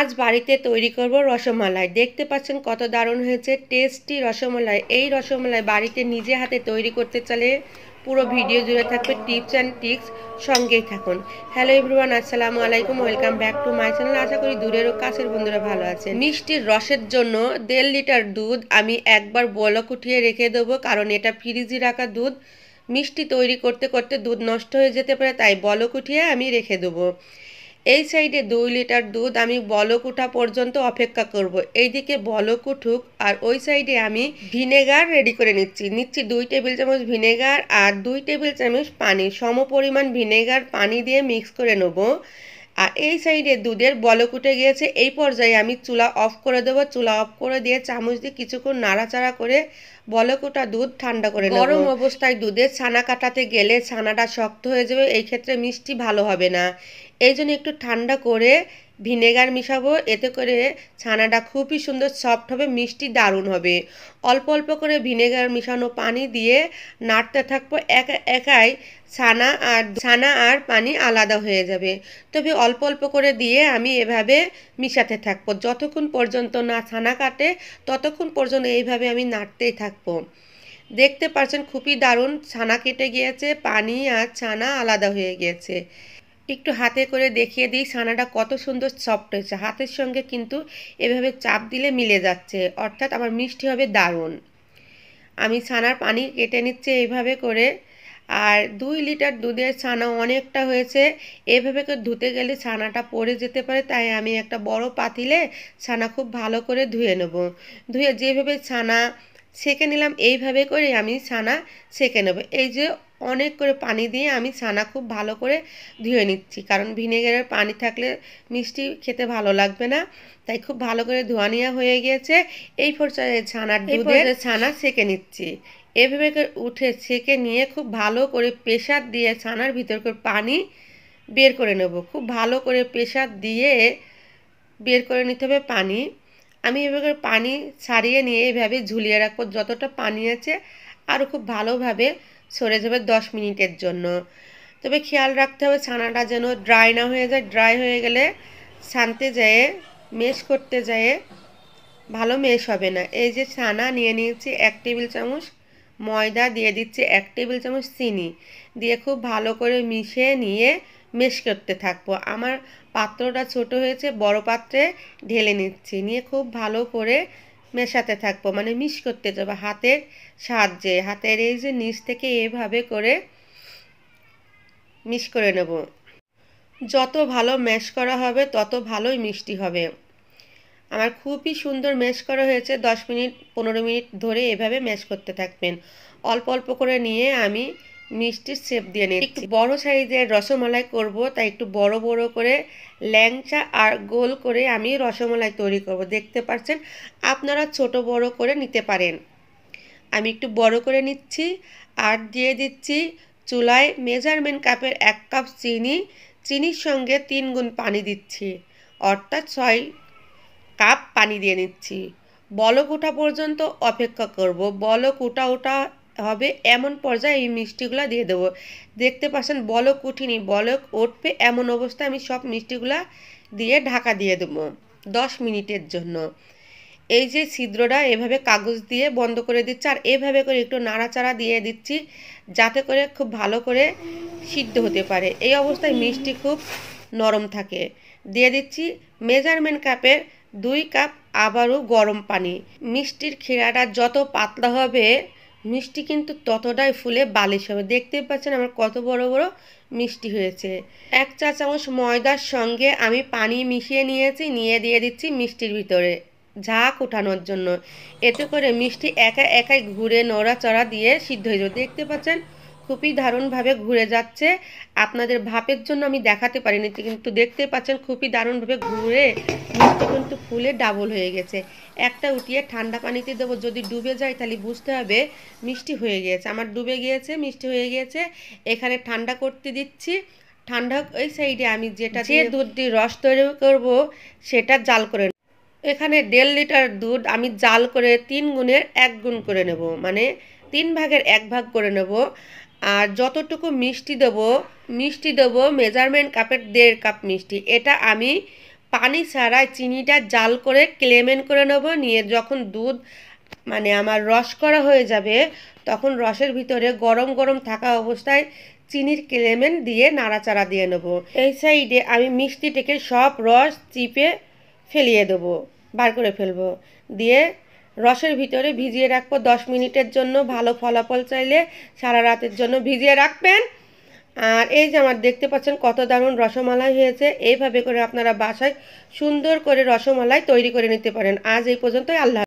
আজ বাড়িতে তৈরি করব রসমালাই। দেখতে পাচ্ছেন কত দারুণ হয়েছে, টেস্টি রসমালাই। এই রসমালাই বাড়িতে নিজে হাতে তৈরি করতে চাইলে পুরো ভিডিও জুড়ে থাকবে টিপস অ্যান্ড ট্রিক্স, সঙ্গেই থাকুন। হ্যালো এভরিওয়ান, আসসালামু আলাইকুম, welcome back to my channel. আশা করি দূরের ও কাছের বন্ধুরা ভালো আছেন। মিষ্টির রসের জন্য 1.5 লিটার দুধ আমি একবার বলক উঠিয়ে রেখে দেবো, কারণ এটা ফ্রিজে রাখা দুধ। মিষ্টি তৈরি করতে করতে দুধ নষ্ট হয়ে যেতে পারে, তাই বলক উঠিয়ে আমি রেখে দেবো। এই সাইডে 2 লিটার দুধ আমি বলক উঠা পর্যন্ত অপেক্ষা করব। এইদিকে বলক উঠুক আর ওই সাইডে আমি ভিনেগার রেডি করে নিচ্ছি 2 টেবিল চামচ ভিনেগার আর 2 টেবিল চামচ পানি। সম পরিমাণ ভিনেগার পানি দিয়ে মিক্স করে নেব। আর এই সাইডে দুধের বলক উঠে গিয়েছে। এই পর্যায়ে আমি চুলা অফ করে দেবো। চুলা অফ করে দিয়ে চামচ দিয়ে কিছুক্ষণ নাড়াচাড়া করে বলক ওঠা দুধ ঠান্ডা করে নেব। গরম অবস্থায় দুধে ছানা কাটাতে গেলে ছানাটা শক্ত হয়ে যাবে, এই ক্ষেত্রে মিষ্টি ভালো হবে না। এই জন্য একটু ঠান্ডা করে ভিনেগার মিশাবো, এতে করে ছানাটা খুবই সুন্দর সফট হবে, মিষ্টি দারুণ হবে। অল্প অল্প করে ভিনেগার মিশানো পানি দিয়ে নাড়তে থাকবো। একাই ছানা আর পানি আলাদা হয়ে যাবে। তবে অল্প অল্প করে দিয়ে আমি এভাবে মিশাতে থাকবো যতক্ষণ পর্যন্ত না ছানা কাটে, ততক্ষণ পর্যন্ত এইভাবে আমি নাড়তেই থাকবো। দেখতে পাচ্ছেন খুবই দারুণ ছানা কেটে গিয়েছে, পানি আর ছানা আলাদা হয়ে গিয়েছে। একটু হাতে করে দেখিয়ে দিই ছানাটা কত সুন্দর সফট হয়েছে। হাতের সঙ্গে কিন্তু এভাবে চাপ দিলে মিলে যাচ্ছে, অর্থাৎ আমার মিষ্টি হবে দারুণ। আমি ছানার পানি কেটে নিচ্ছি এইভাবে করে। আর 2 লিটার দুধের ছানা অনেকটা হয়েছে, এভাবে করে ধুতে গেলে ছানাটা পড়ে যেতে পারে, তাই আমি একটা বড় পাতিলে ছানা খুব ভালো করে ধুয়ে নেব। ধুয়ে যেভাবে ছানা ছেঁকে নিলাম, এইভাবে করে আমি ছানা ছেঁকে নেব। এই যে অনেক করে পানি দিয়ে আমি ছানা খুব ভালো করে ধুয়ে নিচ্ছি, কারণ ভিনেগারের পানি থাকলে মিষ্টি খেতে ভালো লাগবে না, তাই খুব ভালো করে ধোয়া নেওয়া হয়ে গিয়েছে। এই পর্যায়ে ছানা ছেঁকে নিচ্ছি। এভাবে উঠে ছেঁকে নিয়ে খুব ভালো করে প্রেসার দিয়ে ছানার ভিতর করে পানি বের করে নেব। খুব ভালো করে প্রেসার দিয়ে বের করে নিতে হবে পানি। আমি এভাবে পানি ছাড়িয়ে নিয়ে এভাবে ঝুলিয়ে রাখবো, যতটা পানি আছে আরও খুব ভালোভাবে সরে যাবে 10 মিনিটের জন্য। তবে খেয়াল রাখতে হবে ছানাটা যেন ড্রাই না হয়ে যায়। ড্রাই হয়ে গেলে ছানতে যেয়ে মেশ করতে যেয়ে ভালো মেশ হবে না। এই যে ছানা নিয়ে নিয়েছি 1 টেবিল চামচ ময়দা, দিয়ে দিচ্ছি 1 টেবিল চামচ চিনি, দিয়ে খুব ভালো করে মিশিয়ে নিয়ে মেশ করতে থাকবো। আমার পাত্রটা ছোট হয়েছে, বড় পাত্রে ঢেলে নিচ্ছি, নিয়ে খুব ভালো করে মেশাতে থাকবো, মানে মিশ করতে যাবো হাতের সাহায্যে। হাতের এই যে নিচ থেকে এভাবে করে মিশ করে নেব। যত ভালো ম্যাশ করা হবে তত ভালোই মিষ্টি হবে। আমার খুবই সুন্দর ম্যাশ করা হয়েছে। 10 মিনিট 15 মিনিট ধরে এভাবে ম্যাশ করতে থাকবেন। অল্প অল্প করে নিয়ে আমি মিষ্টির শেপ দিয়ে নিচ্ছি। একটু বড় সাইজের রসমালাই করব, তাই একটু বড় বড় করে ল্যাংচা আর গোল করে আমি রসমালাই তৈরি করব। দেখতে পাচ্ছেন, আপনারা ছোট বড় করে নিতে পারেন। আমি একটু বড় করে নিচ্ছি আর দিয়ে দিচ্ছি চুলায় মেজারমেন্ট কাপের 1 কাপ চিনি। চিনির সঙ্গে 3 গুণ পানি দিচ্ছি, অর্থাৎ 6 কাপ পানি দিয়ে নিচ্ছি। বলক ওঠা পর্যন্ত অপেক্ষা করব। বলক ওঠা হবে, এমন পর্যায়ে এই মিষ্টিগুলা দিয়ে দেবো। দেখতে পাচ্ছেন বলক উঠিনি, বলক উঠবে এমন অবস্থায় আমি সব মিষ্টিগুলা দিয়ে ঢাকা দিয়ে দেবো 10 মিনিটের জন্য। এই যে ছিদ্রটা এভাবে কাগজ দিয়ে বন্ধ করে দিচ্ছি, আর এভাবে করে একটু নাড়াচাড়া দিয়ে দিচ্ছি, যাতে করে খুব ভালো করে সিদ্ধ হতে পারে। এই অবস্থায় মিষ্টি খুব নরম থাকে। দিয়ে দিচ্ছি মেজারমেন্ট কাপের 2 কাপ আবারও গরম পানি। মিষ্টির ক্ষীরাটা যত পাতলা হবে মিষ্টি কিন্তু ততটাই ফুলে বালিশ হবে। দেখতে পাচ্ছেন আমার কত বড় বড় মিষ্টি হয়েছে। 1 চা চামচ ময়দার সঙ্গে আমি পানি মিশিয়ে নিয়েছি, নিয়ে দিয়ে দিচ্ছি মিষ্টির ভিতরে ঝাঁক ওঠানোর জন্য। এতে করে মিষ্টি একাই ঘুরে নড়াচড়া দিয়ে সিদ্ধ হয়ে যাবে। দেখতে পাচ্ছেন খুবই দারুণভাবে ঘুরে যাচ্ছে। আপনাদের ভাপের জন্য আমি দেখাতে পারিনি, কিন্তু দেখতে পাচ্ছেন খুবই দারুণভাবে ঘুরে মিষ্টি কিন্তু ফুলে ডাবল হয়ে গেছে। একটা উঠিয়ে ঠান্ডা পানিতে দেবো, যদি ডুবে যায় তাহলে বুঝতে হবে মিষ্টি হয়ে গিয়েছে। আমার ডুবে গিয়েছে, মিষ্টি হয়ে গিয়েছে। এখানে ঠান্ডা করতে দিচ্ছি। ঠান্ডা ওই সাইডে আমি যে দুধ দিয়ে রস তৈরি করব সেটা জাল করে। এখানে 1.5 লিটার দুধ আমি জাল করে 3 গুণের 1 গুণ করে নেব, মানে 3 ভাগের 1 ভাগ করে নেব। আর যতটুকু মিষ্টি দেব মেজারমেন্ট কাপের 1.5 কাপ মিষ্টি। এটা আমি পানি ছাড়াই চিনিটা জাল করে ক্লেমেন করে নেব। নিয়ে যখন দুধ মানে আমার রস করা হয়ে যাবে, তখন রসের ভিতরে গরম গরম থাকা অবস্থায় চিনির ক্লেমেন দিয়ে নাড়াচাড়া দিয়ে নেব। এই সাইডে আমি মিষ্টি থেকে সব রস চিপে ফেলিয়ে দেবো, বার করে ফেলবো। দিয়ে রসের ভিতরে ভিজিয়ে রাখবো 10 মিনিটের জন্য। ভালো ফলাফল চাইলে সারা রাতের জন্য ভিজিয়ে রাখবেন। আর এই যে আমার দেখতে পাচ্ছেন কত দারুণ রসমালাই হয়েছে। এইভাবে করে আপনারা বাসায় সুন্দর করে রসমালাই তৈরি করে নিতে পারেন। আজ এই পর্যন্তই। আল্লাহ।